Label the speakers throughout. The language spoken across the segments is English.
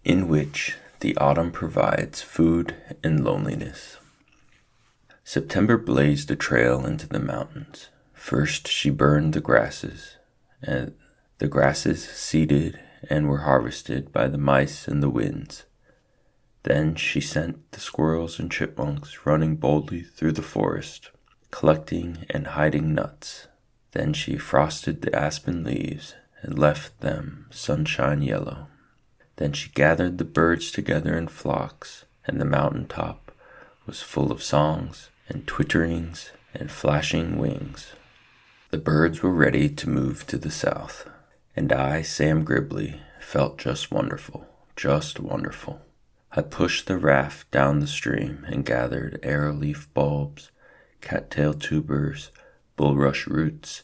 Speaker 1: in which the autumn provides food and loneliness. September blazed a trail into the mountains. First she burned the grasses, and the grasses seeded and were harvested by the mice and the winds. Then she sent the squirrels and chipmunks running boldly through the forest, collecting and hiding nuts. Then she frosted the aspen leaves and left them sunshine yellow. Then she gathered the birds together in flocks, and the mountain top was full of songs and twitterings and flashing wings. The birds were ready to move to the south, and I, Sam Gribley, felt just wonderful, just wonderful. I pushed the raft down the stream and gathered arrowleaf bulbs, cattail tubers, bulrush roots,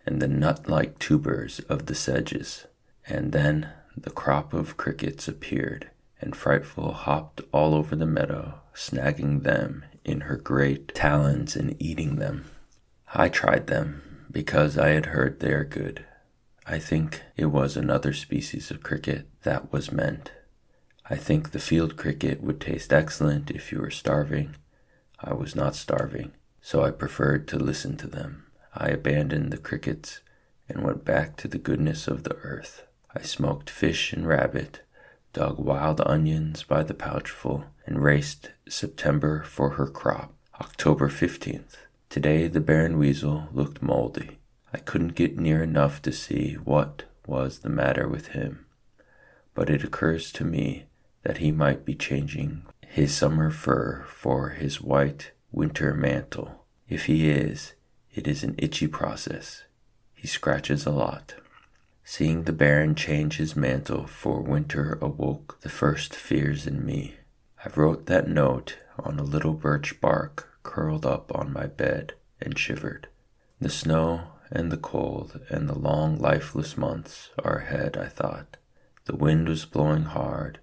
Speaker 1: and the nut-like tubers of the sedges. And then the crop of crickets appeared, and Frightful hopped all over the meadow, snagging them in her great talons and eating them. I tried them, because I had heard they are good. I think it was another species of cricket that was meant. I think the field cricket would taste excellent if you were starving. I was not starving, so I preferred to listen to them. I abandoned the crickets and went back to the goodness of the earth. I smoked fish and rabbit, dug wild onions by the pouchful, and raced September for her crop. October 15th. Today the barren weasel looked moldy. I couldn't get near enough to see what was the matter with him, but it occurs to me that he might be changing his summer fur for his white winter mantle. If he is, it is an itchy process. He scratches a lot. Seeing the baron change his mantle for winter awoke the first fears in me. I wrote that note on a little birch bark curled up on my bed and shivered. The snow and the cold and the long lifeless months are ahead, I thought. The wind was blowing hard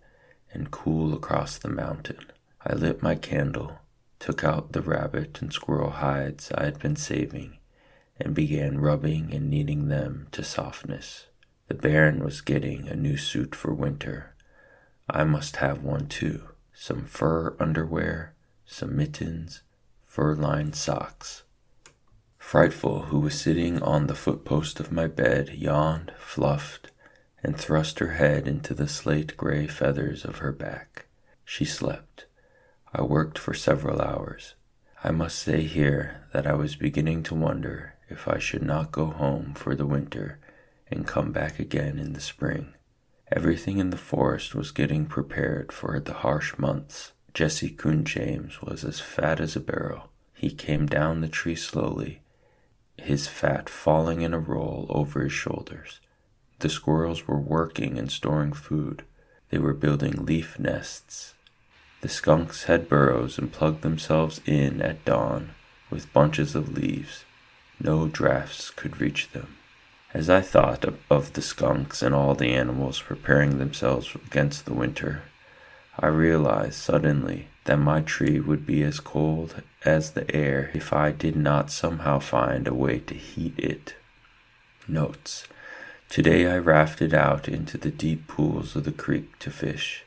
Speaker 1: and cool across the mountain. I lit my candle, took out the rabbit and squirrel hides I had been saving, and began rubbing and kneading them to softness. The baron was getting a new suit for winter. I must have one too. Some fur underwear, some mittens, fur-lined socks. Frightful, who was sitting on the footpost of my bed, yawned, fluffed, and thrust her head into the slate-gray feathers of her back. She slept. I worked for several hours. I must say here that I was beginning to wonder if I should not go home for the winter and come back again in the spring. Everything in the forest was getting prepared for the harsh months. Jesse Coon James was as fat as a barrel. He came down the tree slowly, his fat falling in a roll over his shoulders. The squirrels were working and storing food. They were building leaf nests. The skunks had burrows and plugged themselves in at dawn with bunches of leaves. No drafts could reach them. As I thought of the skunks and all the animals preparing themselves against the winter, I realized suddenly that my tree would be as cold as the air if I did not somehow find a way to heat it. Notes. Today I rafted out into the deep pools of the creek to fish.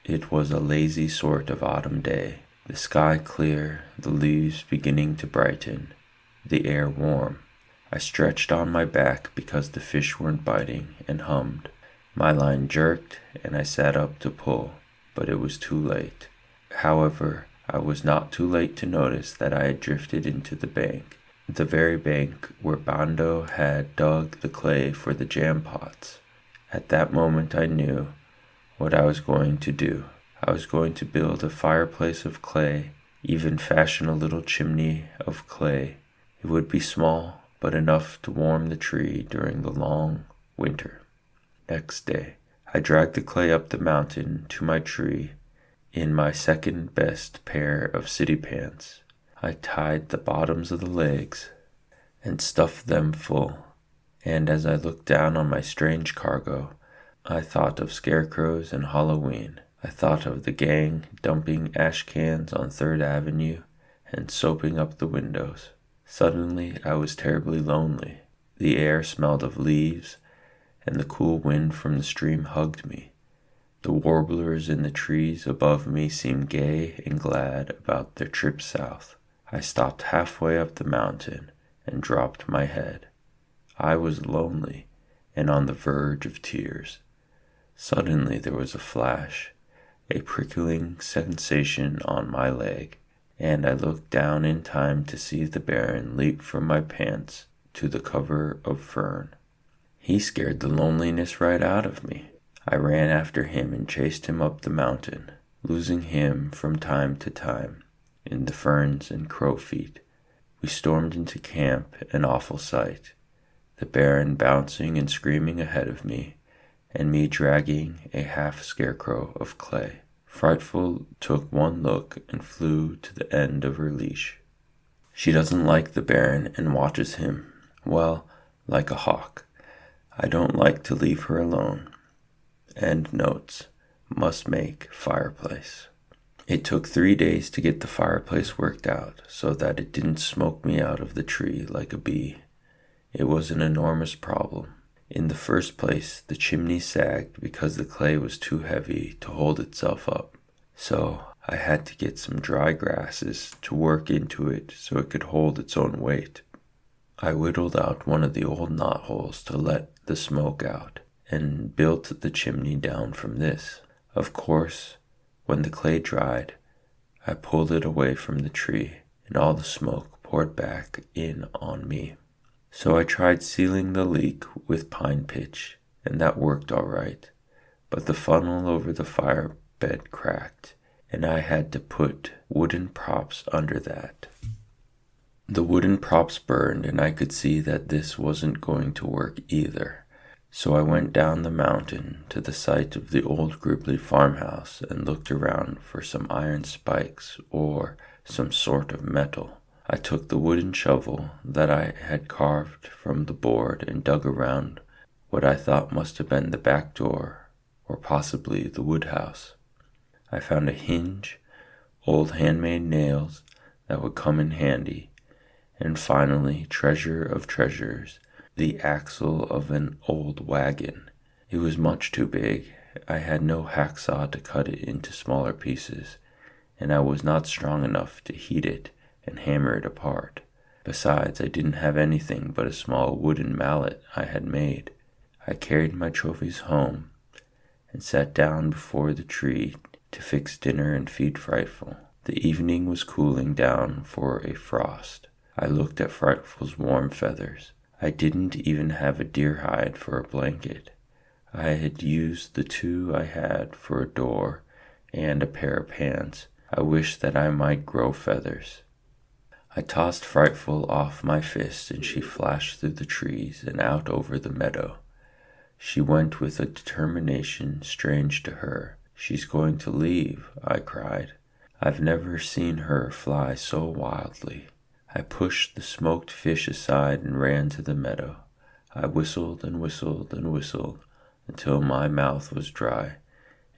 Speaker 1: It was a lazy sort of autumn day, the sky clear, the leaves beginning to brighten, the air warm. I stretched on my back because the fish weren't biting and hummed. My line jerked and I sat up to pull, but it was too late. However, I was not too late to notice that I had drifted into the bank. The very bank where Bondo had dug the clay for the jam pots. At that moment I knew what I was going to do. I was going to build a fireplace of clay, even fashion a little chimney of clay. It would be small, but enough to warm the tree during the long winter. Next day, I dragged the clay up the mountain to my tree in my second best pair of city pants. I tied the bottoms of the legs and stuffed them full, and as I looked down on my strange cargo, I thought of scarecrows and Halloween. I thought of the gang dumping ash cans on 3rd Avenue and soaping up the windows. Suddenly, I was terribly lonely. The air smelled of leaves, and the cool wind from the stream hugged me. The warblers in the trees above me seemed gay and glad about their trip south. I stopped halfway up the mountain and dropped my head. I was lonely and on the verge of tears. Suddenly there was a flash, a prickling sensation on my leg, and I looked down in time to see the Baron leap from my pants to the cover of fern. He scared the loneliness right out of me. I ran after him and chased him up the mountain, losing him from time to time in the ferns and crow feet. We stormed into camp, an awful sight, the Baron bouncing and screaming ahead of me, and me dragging a half scarecrow of clay. Frightful took one look and flew to the end of her leash. She doesn't like the Baron and watches him, well, like a hawk. I don't like to leave her alone. End notes. Must make fireplace. It took 3 days to get the fireplace worked out so that it didn't smoke me out of the tree like a bee. It was an enormous problem. In the first place, the chimney sagged because the clay was too heavy to hold itself up. So I had to get some dry grasses to work into it so it could hold its own weight. I whittled out one of the old knotholes to let the smoke out and built the chimney down from this. Of course, when the clay dried, I pulled it away from the tree and all the smoke poured back in on me. So I tried sealing the leak with pine pitch, and that worked all right, but the funnel over the fire bed cracked, and I had to put wooden props under that. The wooden props burned, and I could see that this wasn't going to work either. So I went down the mountain to the site of the old Gribbly farmhouse and looked around for some iron spikes or some sort of metal. I took the wooden shovel that I had carved from the board and dug around what I thought must have been the back door or possibly the woodhouse. I found a hinge, old handmade nails that would come in handy, and finally, treasure of treasures, the axle of an old wagon. It was much too big. I had no hacksaw to cut it into smaller pieces, and I was not strong enough to heat it and hammer it apart. Besides, I didn't have anything but a small wooden mallet I had made. I carried my trophies home and sat down before the tree to fix dinner and feed Frightful. The evening was cooling down for a frost. I looked at Frightful's warm feathers. I didn't even have a deer hide for a blanket. I had used the 2 I had for a door and a pair of pants. I wished that I might grow feathers. I tossed Frightful off my fist and she flashed through the trees and out over the meadow. She went with a determination strange to her. She's going to leave, I cried. I've never seen her fly so wildly. I pushed the smoked fish aside and ran to the meadow. I whistled and whistled and whistled until my mouth was dry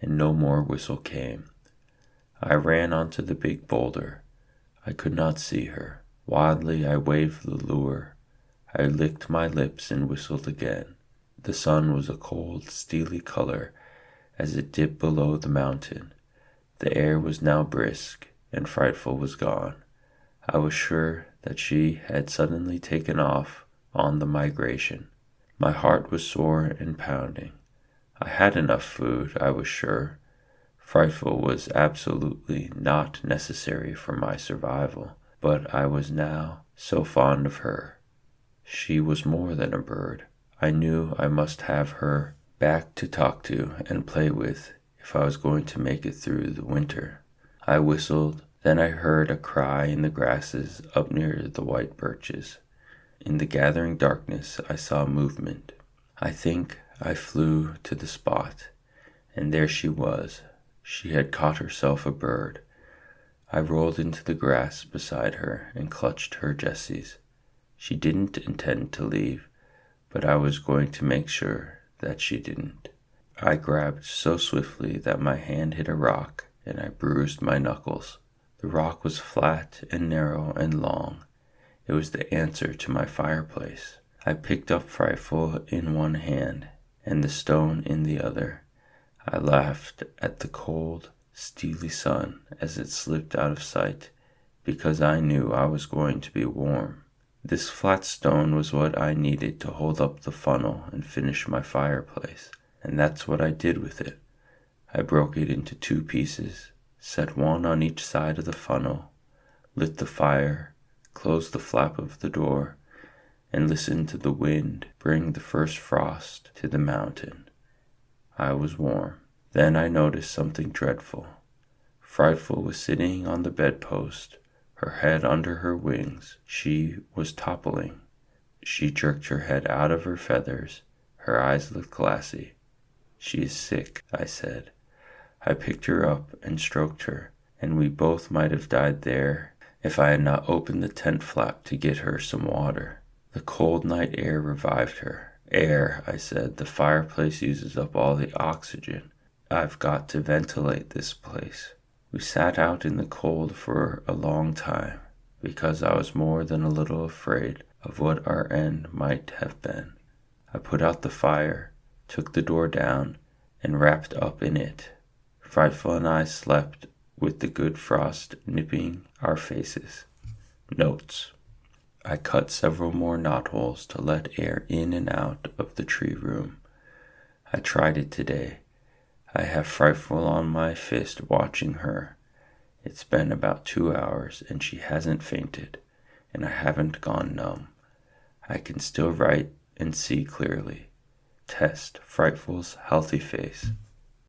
Speaker 1: and no more whistle came. I ran onto the big boulder. I could not see her. Wildly I waved the lure. I licked my lips and whistled again. The sun was a cold, steely color as it dipped below the mountain. The air was now brisk, and Frightful was gone. I was sure that she had suddenly taken off on the migration. My heart was sore and pounding. I had enough food, I was sure. Frightful was absolutely not necessary for my survival, but I was now so fond of her. She was more than a bird. I knew I must have her back to talk to and play with if I was going to make it through the winter. I whistled. Then I heard a cry in the grasses up near the white birches. In the gathering darkness I saw movement. I think I flew to the spot, and there she was. She had caught herself a bird. I rolled into the grass beside her and clutched her jesses. She didn't intend to leave, but I was going to make sure that she didn't. I grabbed so swiftly that my hand hit a rock and I bruised my knuckles. The rock was flat and narrow and long. It was the answer to my fireplace. I picked up Frightful in one hand and the stone in the other. I laughed at the cold, steely sun as it slipped out of sight, because I knew I was going to be warm. This flat stone was what I needed to hold up the funnel and finish my fireplace, and that's what I did with it. I broke it into 2 pieces, set one on each side of the funnel, lit the fire, closed the flap of the door, and listened to the wind bring the first frost to the mountain. I was warm. Then I noticed something dreadful. Frightful was sitting on the bedpost, her head under her wings. She was toppling. She jerked her head out of her feathers. Her eyes looked glassy. "She is sick," I said. I picked her up and stroked her, and we both might have died there if I had not opened the tent flap to get her some water. The cold night air revived her. "Air," I said. "The fireplace uses up all the oxygen. I've got to ventilate this place." We sat out in the cold for a long time, because I was more than a little afraid of what our end might have been. I put out the fire, took the door down, and wrapped up in it. Frightful and I slept with the good frost nipping our faces. Notes. I cut several more knotholes to let air in and out of the tree room. I tried it today. I have Frightful on my fist watching her. It's been about 2 hours and she hasn't fainted, and I haven't gone numb. I can still write and see clearly. Test Frightful's healthy face.